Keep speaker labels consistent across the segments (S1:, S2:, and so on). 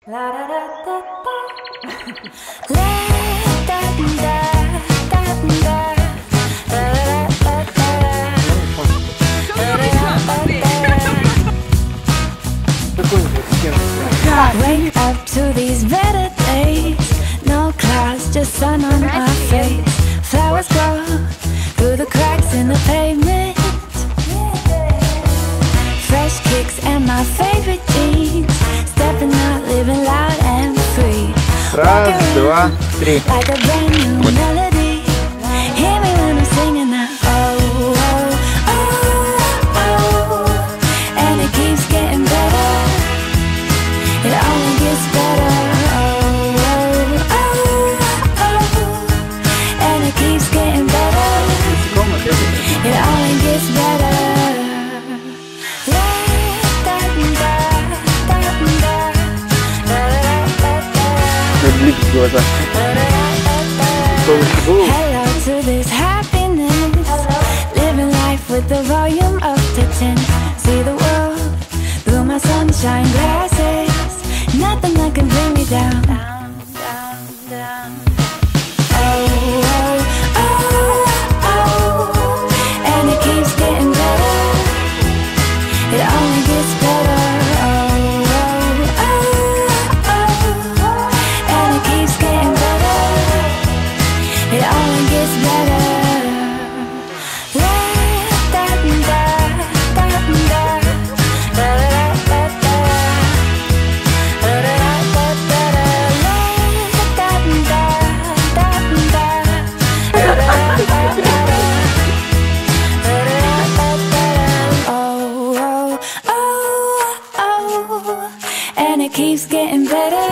S1: Wake up to these better days. No clouds, just sun on our face. Flowers grow through the cracks in the pavement. Fresh kicks and my favorite jeans. Stepping out, living loud and free.
S2: Раз, два, три.
S1: Like a brand new melody. Hear me when I'm singing that. Oh, oh, oh, oh. And it keeps getting better. It only gets better. Oh, oh, oh, oh. And it keeps getting better. It only gets better. Hello to this happiness. Living life with the volume up to 10. See the world through my sunshine glasses. Nothing that can bring me down. Oh, oh, oh, oh. And it keeps getting better. It only gets better. Oh, oh, oh, oh. And it keeps getting better. It only gets better. Keeps getting better.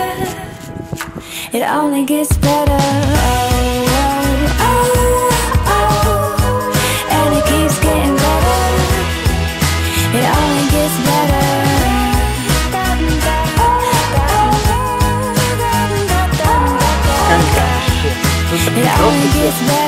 S1: It only gets better. Oh, oh, oh, oh. And it keeps getting better. It only gets better. It only gets better.